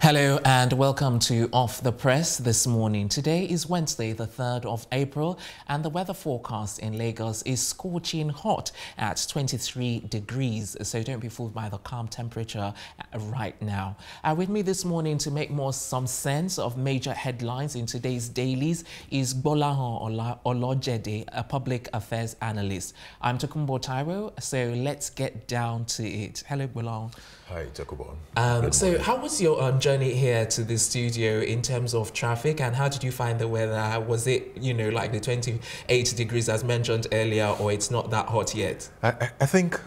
Hello and welcome to Off the Press this morning. Today is Wednesday, the 3rd of April, and the weather forecast in Lagos is scorching hot at 23 degrees. So don't be fooled by the calm temperature right now. With me this morning to make some sense of major headlines in today's dailies is Gbolahun Olojede, a public affairs analyst. I'm Tokunbo Taiwo, so let's get down to it. Hello, Gbolahun. Hi, Tokunbo. So how was your journey here to the studio in terms of traffic, and how did you find the weather? Was it, like the 28 degrees as mentioned earlier, or it's not that hot yet? I think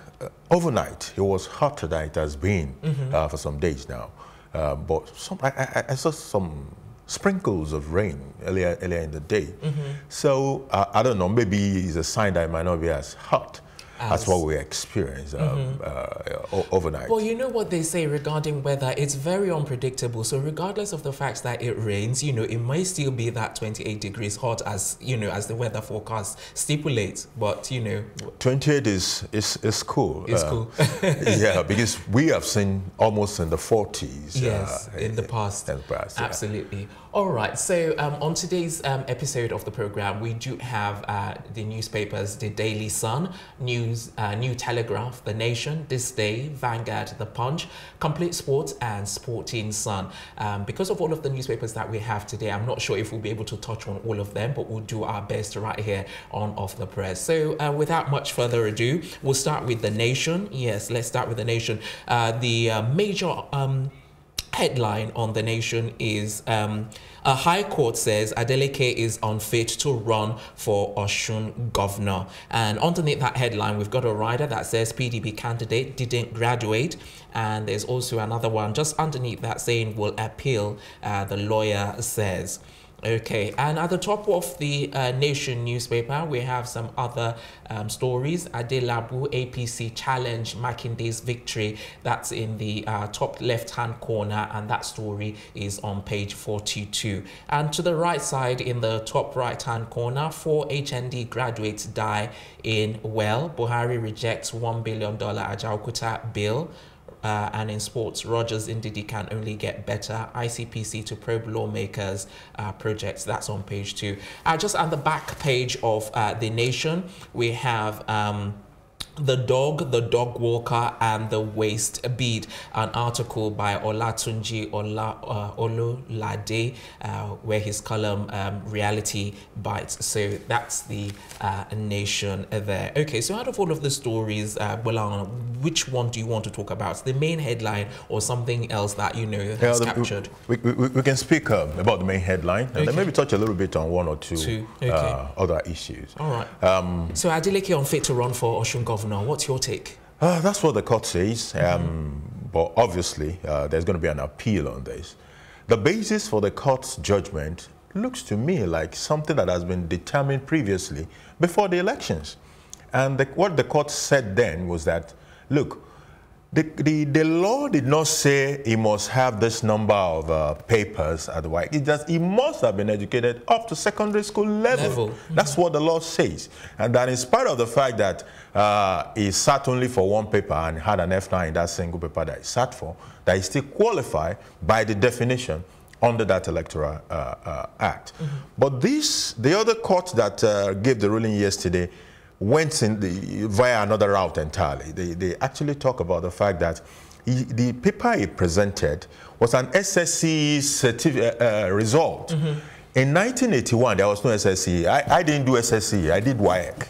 overnight it was hotter than it has been for some days now. But I saw some sprinkles of rain earlier in the day. So I don't know, maybe it's a sign that it might not be as hot. That's what we experience overnight. Well, you know what they say regarding weather, it's very unpredictable. So regardless of the fact that it rains, it may still be that 28 degrees hot as, as the weather forecast stipulates. But, 28 is cool. It's cool. Yeah, because we have seen almost in the 40s. Yes, in the past. Absolutely. Yeah. All right. So on today's episode of the program, we do have the newspapers, the Daily Sun, New Telegraph, The Nation, This Day, Vanguard, The Punch, Complete Sports, and Sporting Sun. Because of all of the newspapers that we have today, I'm not sure if we'll be able to touch on all of them, but we'll do our best right here on Off the Press. So without much further ado, we'll start with The Nation. Yes, let's start with The Nation. The major headline on The Nation is a High Court says Adeleke is unfit to run for Osun governor. And underneath that headline, we've got a rider that says PDP candidate didn't graduate. And there's also another one just underneath that saying will appeal, the lawyer says. Okay, and at the top of the Nation newspaper, we have some other stories. Adelabu APC challenge Makinde's victory. That's in the top left-hand corner, and that story is on page 42. And to the right side, in the top right-hand corner, 4 HND graduates die in well. Buhari rejects $1 billion Ajaokuta bill. And in sports, Rogers Ndidi can only get better. ICPC to probe lawmakers projects. That's on page 2. Just on the back page of The Nation, we have the dog walker, and the waist bead, an article by Olatunji Oloyede, where his column Reality Bites. So that's the Nation there. Okay, so out of all of the stories, Gbolahun, which one do you want to talk about? The main headline or something else that has captured? We can speak about the main headline, and then maybe touch a little bit on one or two other issues. All right. So Adeleke unfit to run for Osun governor. What's your take? That's what the court says, but obviously there's going to be an appeal on this. The basis for the court's judgment looks to me like something that has been determined previously before the elections. And what the court said then was that, look, the law did not say he must have this number of papers at the Wike. It just he must have been educated up to secondary school level. That's what the law says. And that in spite of the fact that he sat only for one paper and had an F9 in that single paper that he sat for, that he still qualified by the definition under that electoral act. But the other court that gave the ruling yesterday went via another route entirely. They actually talk about the fact that the paper he presented was an SSC result. In 1981, there was no SSC. I didn't do SSC, I did Wike.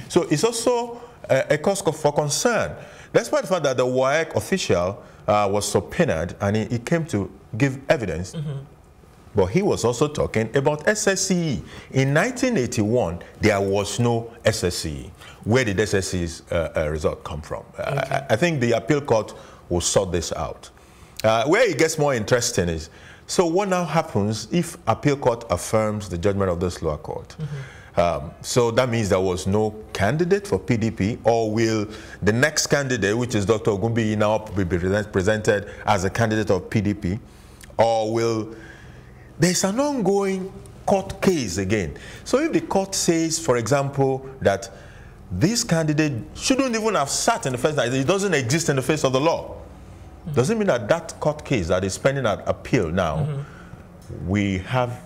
So it's also a cause for concern. Despite the fact that the Wike official was subpoenaed and he came to give evidence, but he was also talking about SSCE. In 1981, there was no SSCE. Where did SSCE's result come from? I think the appeal court will sort this out. Where it gets more interesting is, so what now happens if appeal court affirms the judgment of this lower court? So that means there was no candidate for PDP, or will the next candidate, which is Dr. Ogumbi, now be presented as a candidate of PDP, or will... There's an ongoing court case again. So if the court says, for example, that this candidate shouldn't even have sat in the first place, it doesn't exist in the face of the law, doesn't mean that that court case that is pending at appeal now, we have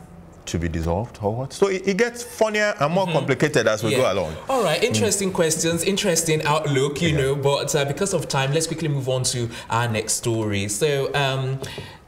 to be dissolved or what? So it gets funnier and more complicated as we go along. All right, interesting questions, interesting outlook, you know, but because of time, let's quickly move on to our next story. So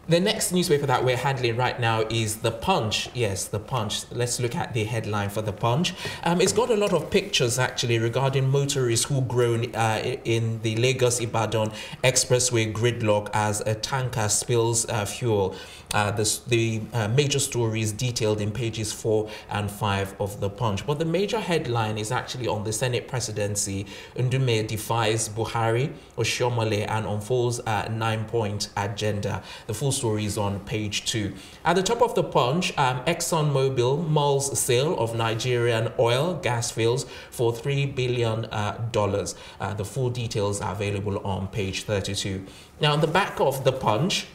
the next newspaper that we're handling right now is The Punch. Yes, The Punch. Let's look at the headline for The Punch. It's got a lot of pictures, actually, regarding motorists who groan in the Lagos-Ibadan expressway gridlock as a tanker spills fuel. The major story is detailed in pages 4 and 5 of The Punch. But the major headline is actually on the Senate presidency. Ndume defies Buhari, Oshiomhole, and unfolds a 9-point agenda. The full story is on page 2. At the top of The Punch, ExxonMobil mulls sale of Nigerian oil gas fields for $3 billion. The full details are available on page 32. Now, on the back of The Punch,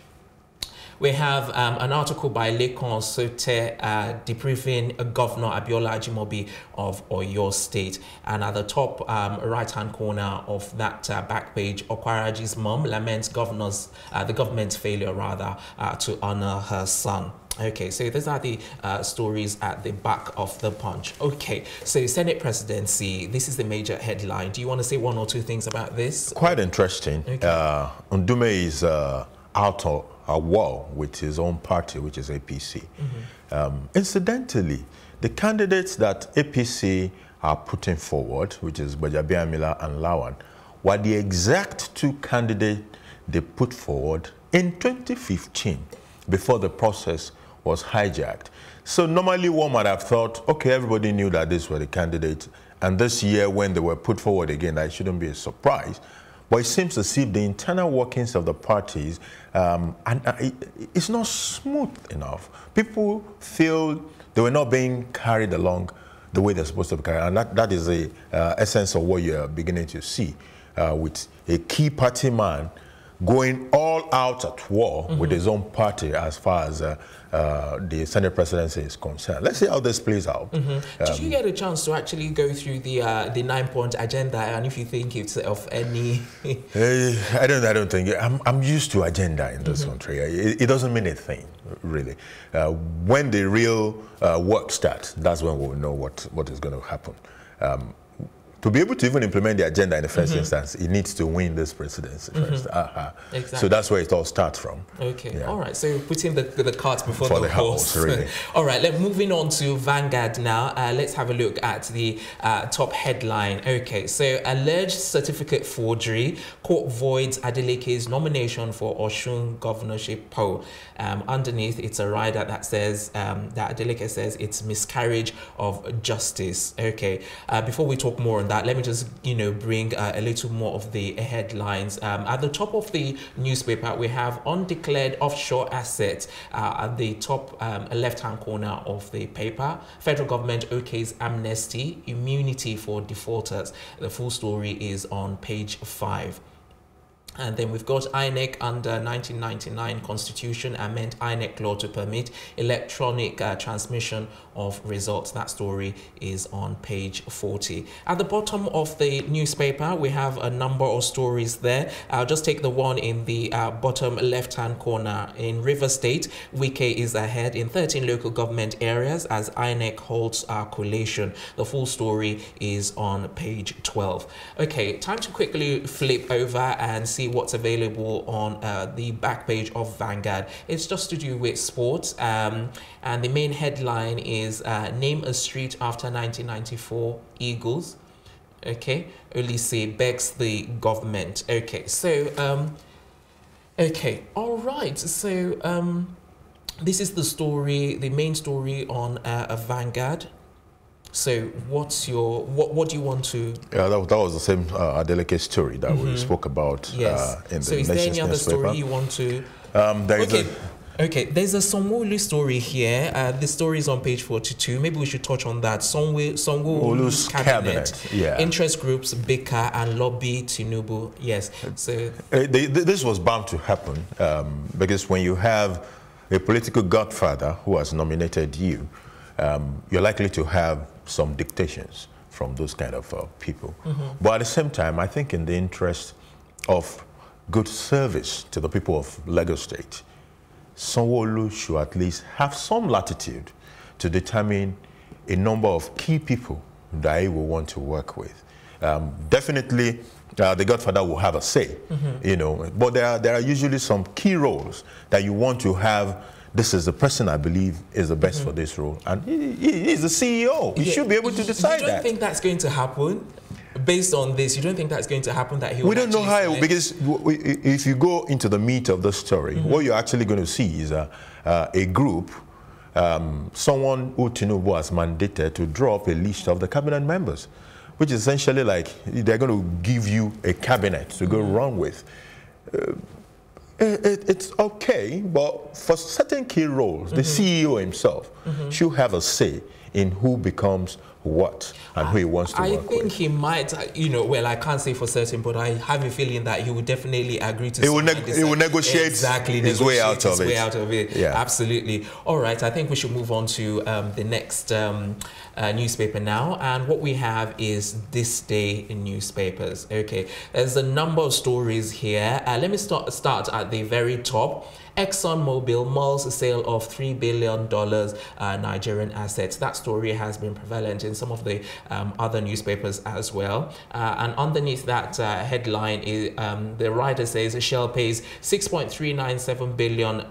we have an article by Lekon Sote debriefing Governor Abiola Ajimobi of Oyo State. And at the top right-hand corner of that back page, Okwaraji's mom laments the government's failure, to honor her son. Okay, so these are the stories at the back of The Punch. Okay, so Senate presidency, this is the major headline. Do you want to say one or two things about this? Quite interesting. Okay. Ndume is out of a war with his own party, which is APC. Incidentally, the candidates that APC are putting forward, which is Gbajabiamila and Lawan, were the exact two candidates they put forward in 2015 before the process was hijacked. So normally one might have thought, okay, everybody knew that these were the candidates, and this year when they were put forward again, that shouldn't be a surprise. But it seems as if the internal workings of the parties, it's not smooth enough. People feel they were not being carried along the way they're supposed to be carried. And that is the essence of what you're beginning to see with a key party man going all out at war with his own party as far as the Senate presidency is concerned. Let's see how this plays out. Did you get a chance to actually go through the 9-point agenda, and if you think it's of any? I don't think. I'm used to agenda in this country. It doesn't mean a thing, really. When the real work starts, that's when we'll know what is going to happen. To be able to even implement the agenda in the first instance, it needs to win this presidency first. Exactly. So that's where it all starts from. Okay, all right. So putting the cart before the horse. Really. All right, moving on to Vanguard now. Let's have a look at the top headline. Okay, so alleged certificate forgery. Court voids Adeleke's nomination for Osun governorship poll. Underneath, it's a rider that says, that Adeleke says it's miscarriage of justice. Okay, before we talk more on that, let me just, bring a little more of the headlines. At the top of the newspaper, we have undeclared offshore assets at the top left-hand corner of the paper. Federal government okays amnesty, immunity for defaulters. The full story is on page 5. And then we've got INEC under 1999 Constitution amend INEC law to permit electronic transmission of results. That story is on page 40. At the bottom of the newspaper, we have a number of stories there. I'll just take the one in the bottom left-hand corner. In River State, Wike is ahead in 13 local government areas as INEC holds collation. The full story is on page 12. Okay, time to quickly flip over and see what's available on the back page of Vanguard. It's just to do with sports, and the main headline is name a street after 1994 Eagles. Okay, Olise begs the government. Okay, so okay, all right, so this is the story, the main story on Vanguard. So what do you want to? Yeah, that was the same Adeleke story that we spoke about in the Nation's newspaper. So is there any other story you want to? There's a Sanwo-Olu story here. The story is on page 42. Maybe we should touch on that. Sanwo-Olu's cabinet. Yeah. Interest groups bicker and lobby Tinubu. Yes. So this was bound to happen because when you have a political godfather who has nominated you, you're likely to have some dictations from those kind of people. But at the same time, I think in the interest of good service to the people of Lagos State, Sanwo-Olu should at least have some latitude to determine a number of key people that he will want to work with. Definitely, the Godfather will have a say, you know, but there are usually some key roles that you want to have. This is the person I believe is the best for this role, and he's the CEO. He should be able to decide that. You don't think that's going to happen? Based on this, you don't think that's going to happen? That he will we don't know how, because if you go into the meat of the story, what you're actually going to see is a group, someone who Tinubu has mandated to draw up a list of the cabinet members, which is essentially like they're going to give you a cabinet to go run with. It's okay, but for certain key roles, the CEO himself should have a say in who becomes what and who he wants to work with. I think he might, you know, well, I can't say for certain, but I have a feeling that he would definitely agree to. He will negotiate his way out of it. Yeah, absolutely. All right, I think we should move on to the next newspaper now, and what we have is This Day in newspapers. Okay, there's a number of stories here. Let me start at the very top. ExxonMobil mulls sale of $3 billion Nigerian assets. That story has been prevalent in some of the other newspapers as well. And underneath that headline, is, the writer says Shell pays $6.397 billion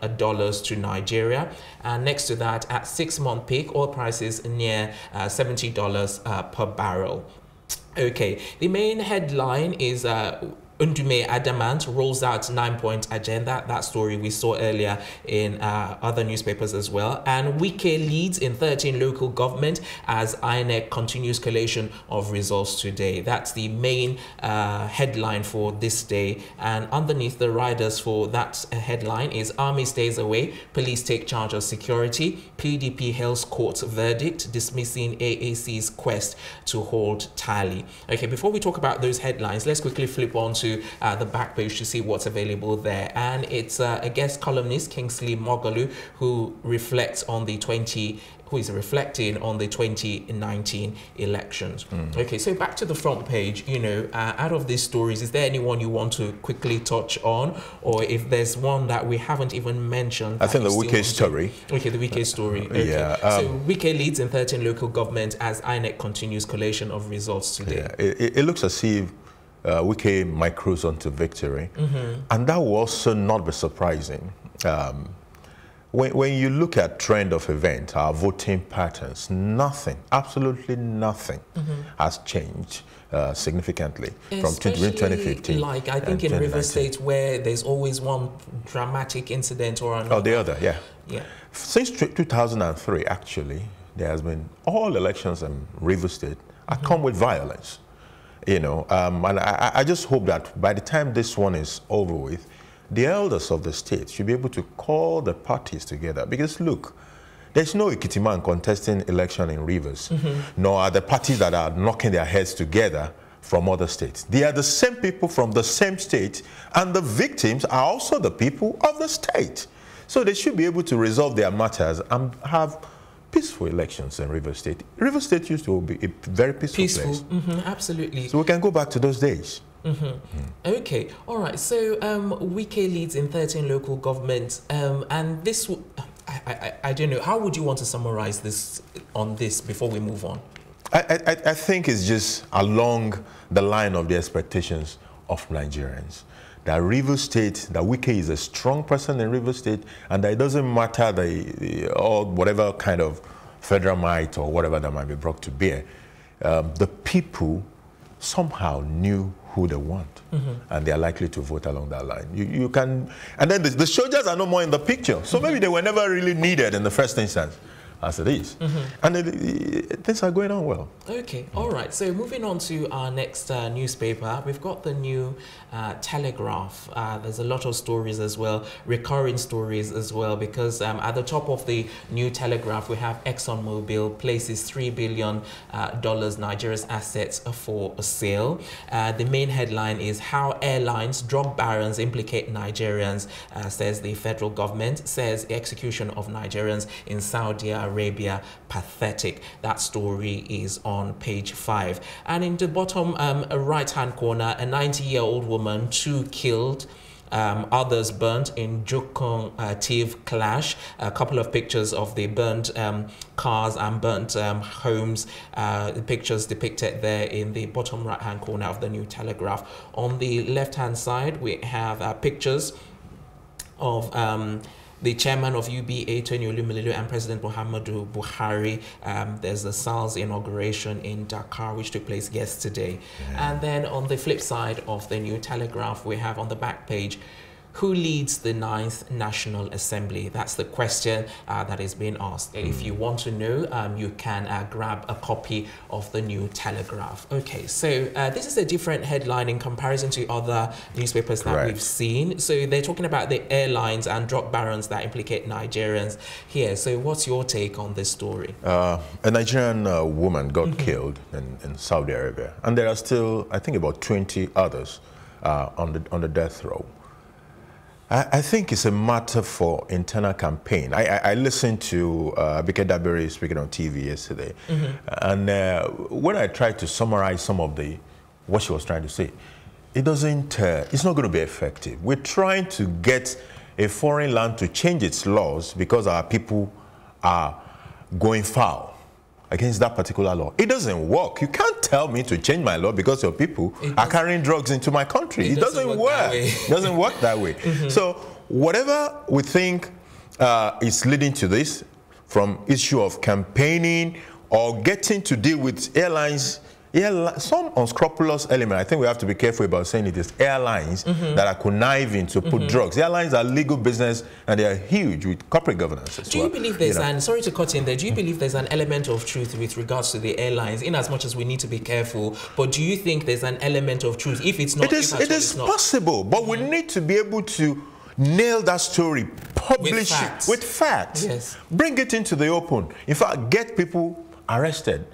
to Nigeria. And next to that, at 6-month peak, oil prices near $70 per barrel. Okay, the main headline is Ndume Adamant rolls out 9-point agenda. That story we saw earlier in other newspapers as well. And Wike leads in 13 local government as INEC continues collation of results today. That's the main headline for this day. And underneath the riders for that headline is Army stays away, police take charge of security, PDP hails court's verdict dismissing AAC's quest to hold tally. Okay, before we talk about those headlines, let's quickly flip on to the back page to see what's available there. And it's a guest columnist, Kingsley Moghalu, who reflects on the 2019 elections. Okay, so back to the front page, you know, out of these stories, is there anyone you want to quickly touch on? Or if there's one that we haven't even mentioned? I think the Wike story. Okay, the Wike story. Okay. Yeah. So Wike leads in 13 local government as INEC continues collation of results today. Yeah, it looks as if Wike might cruise on to victory. And that will also not be surprising. When you look at trend of event, our voting patterns, nothing, absolutely nothing has changed significantly from 2015. Like I think in River State, where there's always one dramatic incident or another. Or the other, yeah. Yeah. Since 2003, actually, there has been all elections in River State have come with violence. You know, and I just hope that by the time this one is over with, the elders of the state should be able to call the parties together. Because look, there's no Ekiti man contesting election in Rivers, nor are the parties that are knocking their heads together from other states. They are the same people from the same state, and the victims are also the people of the state. So they should be able to resolve their matters and have peaceful elections in River State. River State used to be a very peaceful place. Absolutely. So we can go back to those days. Okay, all right. So Wike leads in 13 local governments, and this, I don't know. How would you want to summarize this on this before we move on? I think it's just along the line of the expectations of Nigerians. That River State, that Wike is a strong person in River State, and that it doesn't matter or whatever kind of federal might or whatever that might be brought to bear. The people somehow knew who they want, and they are likely to vote along that line. You can, and then the soldiers are no more in the picture, so maybe they were never really needed in the first instance, as it is. And things are going on well. Okay, all right. So moving on to our next newspaper, we've got the New Telegraph. There's a lot of stories as well, recurring stories as well, because at the top of the New Telegraph, we have ExxonMobil places $3 billion Nigeria's assets for sale. The main headline is how airlines drug barons implicate Nigerians, says the federal government, says the execution of Nigerians in Saudi Arabia Arabia pathetic. That story is on page 5. And in the bottom right-hand corner, a 90-year-old woman, 2 killed, others burnt in Jukung Tiv clash. A couple of pictures of the burnt cars and burnt homes. The pictures depicted there in the bottom right-hand corner of the New Telegraph. On the left-hand side, we have pictures of the chairman of UBA, Tony Olumilelu, and President Muhammadu Buhari. There's the SARS inauguration in Dakar, which took place yesterday. Yeah. And then on the flip side of the New Telegraph, we have on the back page, who leads the 9th National Assembly? That's the question that is being asked. If you want to know, you can grab a copy of the New Telegraph. Okay, so this is a different headline in comparison to other newspapers that we've seen. So they're talking about the airlines and drug barons that implicate Nigerians here. So what's your take on this story? A Nigerian woman got killed in Saudi Arabia, and there are still, I think, about 20 others on the death row. I think it's a matter for internal campaign. I listened to Abike Dabere speaking on TV yesterday, and when I tried to summarize some of what she was trying to say, it's not going to be effective. We're trying to get a foreign land to change its laws because our people are going foul against that particular law. It doesn't work. You can't tell me to change my law because your people are carrying drugs into my country. It doesn't work. It doesn't work that way. So whatever we think is leading to this, from issue of campaigning or getting to deal with airlines, some unscrupulous element. I think we have to be careful about saying it is airlines that are conniving to put drugs. Airlines are legal business and they are huge with corporate governance as well. Do you believe there's an, sorry to cut in there, do you believe there's an element of truth with regards to the airlines, in as much as we need to be careful, but do you think there's an element of truth? If it's not, it is possible, but we need to be able to nail that story, publish it with facts, bring it into the open. In fact, get people arrested.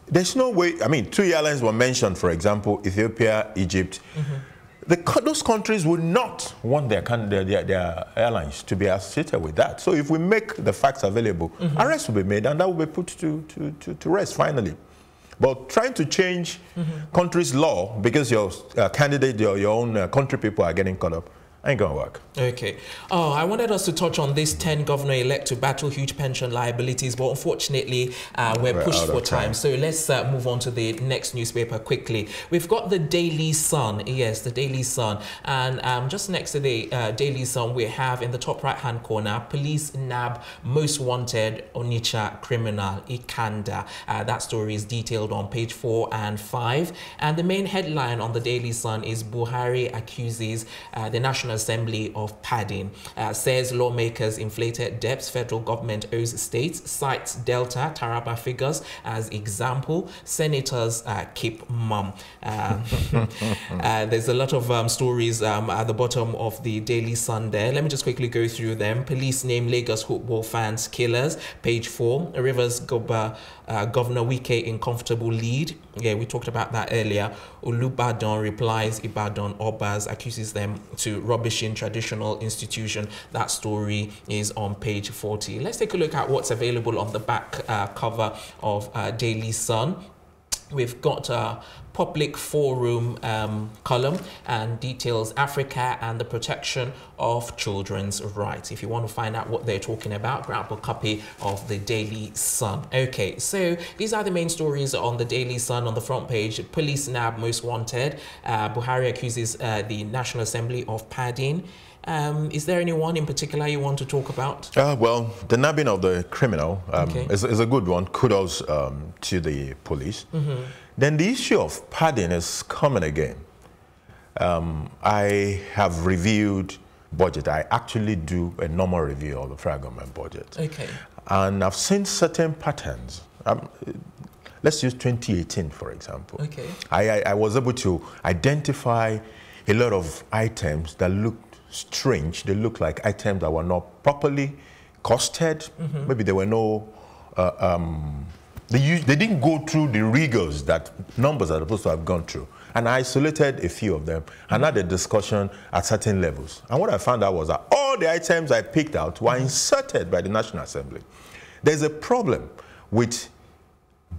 There's no way. I mean, 2 airlines were mentioned, for example, Ethiopia, Egypt. Those countries would not want their airlines to be associated with that. So if we make the facts available, arrests will be made, and that will be put to rest finally. But trying to change country's law because your candidate, your own country people are getting caught up, ain't gonna work. Okay. Oh, I wanted us to touch on this 10 governor-elect to battle huge pension liabilities, but unfortunately, we're pushed for time. So let's move on to the next newspaper quickly. We've got the Daily Sun. Yes, the Daily Sun. And just next to the Daily Sun, we have in the top right-hand corner, police nab most wanted Onitsha criminal, Ikanda. That story is detailed on page 4 and 5. And the main headline on the Daily Sun is Buhari accuses the National Assembly of padding. Says lawmakers inflated debts federal government owes states, cites Delta, Taraba figures as example. Senators keep mum. There's a lot of stories at the bottom of the Daily Sun there. Let me just quickly go through them. Police name Lagos football fans killers. Page 4. Rivers Governor Wike in comfortable lead. Yeah, we talked about that earlier. Olubadan replies Ibadan Obas, accuses them to rubbishing traditional institution. That story is on page 40. Let's take a look at what's available on the back cover of Daily Sun. We've got a public forum column and details Africa and the protection of children's rights. If you want to find out what they're talking about, grab a copy of the Daily Sun. Okay, so these are the main stories on the Daily Sun on the front page. Police nab most wanted. Buhari accuses the National Assembly of padding. Is there anyone in particular you want to talk about? Well, the nabbing of the criminal is a good one. Kudos to the police. Then the issue of padding is coming again. I have reviewed budget. I actually do a normal review of the federal government budget. Okay. And I've seen certain patterns. Let's use 2018, for example. Okay. I was able to identify a lot of items that looked strange. They look like items that were not properly costed. Maybe there were no, they didn't go through the rigors that numbers are supposed to have gone through. And I isolated a few of them and had a discussion at certain levels. And what I found out was that all the items I picked out were inserted by the National Assembly. there's a problem with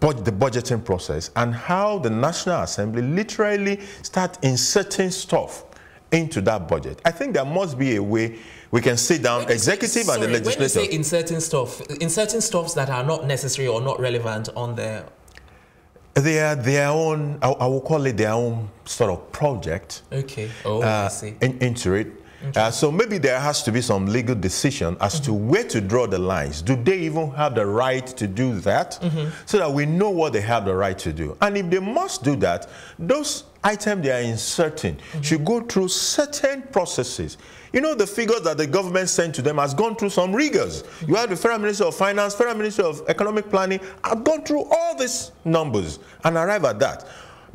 the budgeting process and how the National Assembly literally start inserting stuff into that budget. I think there must be a way we can sit down, executive and the legislature. When you say inserting stuffs that are not necessary or not relevant on the... They are their own, I will call it their own sort of project. Okay. Oh, I see. Into it. So maybe there has to be some legal decision as to where to draw the lines. Do they even have the right to do that? So that we know what they have the right to do. And if they must do that, those items they are inserting should go through certain processes. You know, the figures that the government sent to them has gone through some rigors. You have the Federal Minister of Finance, Federal Minister of Economic Planning, have gone through all these numbers and arrive at that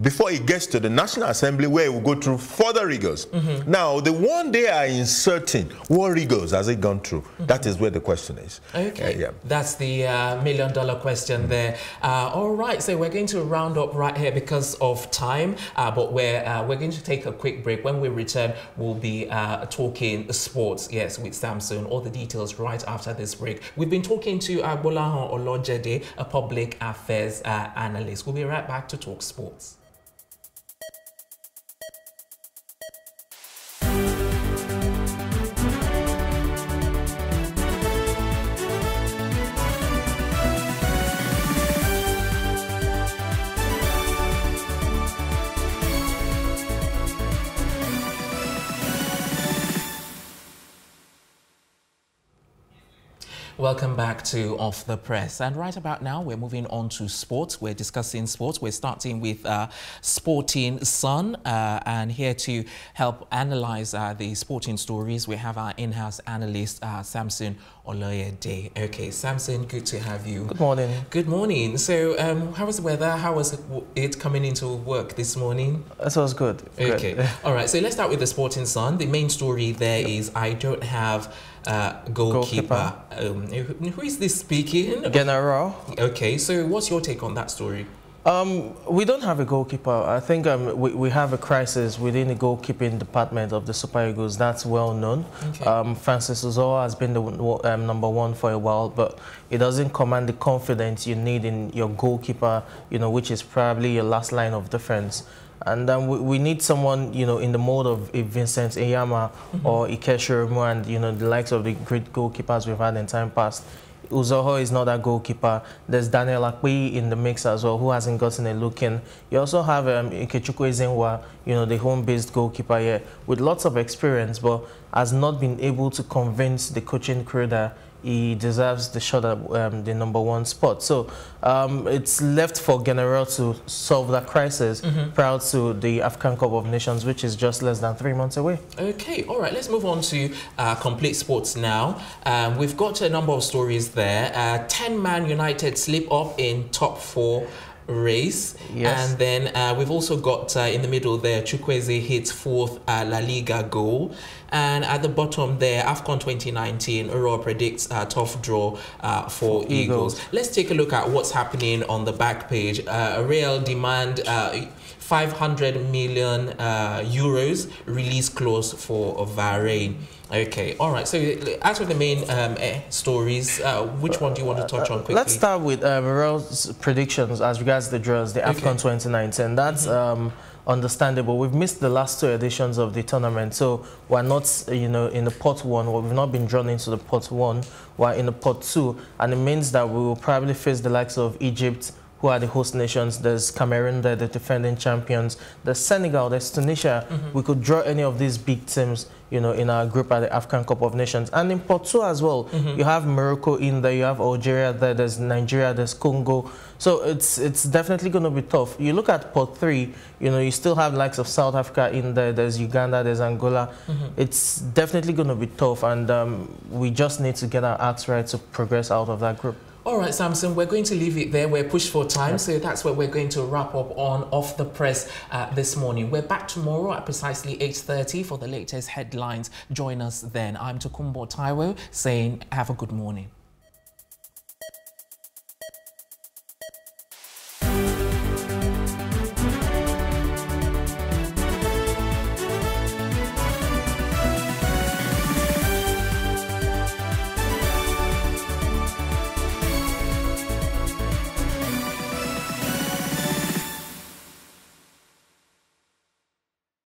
before it gets to the National Assembly, where it will go through further rigors. Now, the one they are inserting, what rigors has it gone through? That is where the question is. Okay, that's the million-dollar question there. All right, so we're going to round up right here because of time, but we're going to take a quick break. When we return, we'll be talking sports, yes, with Samson. All the details right after this break. We've been talking to Gbolahun Olojede, a public affairs analyst. We'll be right back to talk sports. Welcome back to Off the Press. And right about now, we're moving on to sports. We're discussing sports. We're starting with Sporting Sun. And here to help analyze the sporting stories, we have our in-house analyst, Samson Oloyede. Okay, Samson, good to have you. Good morning. Good morning. So how was the weather? How was it coming into work this morning? It was good. Okay. Good. All right. So let's start with the Sporting Sun. The main story there is I don't have goalkeeper. Who is this speaking? General. Okay, so what's your take on that story? We don't have a goalkeeper. I think we have a crisis within the goalkeeping department of the Super Eagles. That's well known. Okay. Francis Uzoho has been the #1 for a while, but it doesn't command the confidence you need in your goalkeeper, you know, which is probably your last line of defense. And we need someone, you know, in the mode of Vincent Eyama or Ikeshiremu and, you know, the likes of the great goalkeepers we've had in time past. Uzoho is not that goalkeeper. There's Daniel Akpeyi in the mix as well, who hasn't gotten a look in. You also have Ikechukwu Ezenwa, you know, the home-based goalkeeper here, with lots of experience, but has not been able to convince the coaching crew that he deserves the shot at the #1 spot. So it's left for General to solve that crisis prior to the African Cup of Nations, which is just less than 3 months away. Okay, all right, let's move on to complete sports now. We've got a number of stories there. 10-man United slip up in top 4 race. Yes. And then we've also got in the middle there, Chukwueze hits 4th La Liga goal. And at the bottom there, AFCON 2019, Uro predicts a tough draw for Eagles. Let's take a look at what's happening on the back page. Real demand 500 million euros release clause for Bahrain. Okay, all right. So out of the main stories, which one do you want to touch on quickly? Let's start with Real's predictions as regards the draws, the AFCON 2019. That's understandable. We've missed the last 2 editions of the tournament, so we're not, you know, in the pot 1. We've not been drawn into the pot 1. We're in the pot 2, and it means that we will probably face the likes of Egypt, who are the host nations. There's Cameroon, they're the defending champions. There's Senegal, there's Tunisia. We could draw any of these big teams, you know, in our group at the African Cup of Nations. And in pot 2 as well, you have Morocco in there, you have Algeria there, there's Nigeria, there's Congo. So it's definitely going to be tough. You look at pot 3, you know, you still have the likes of South Africa in there, there's Uganda, there's Angola. It's definitely going to be tough, and we just need to get our acts right to progress out of that group. All right, Samson, we're going to leave it there. We're pushed for time, so that's where we're going to wrap up on Off the Press this morning. We're back tomorrow at precisely 8:30 for the latest headlines. Join us then. I'm Tokunbo Taiwo saying have a good morning.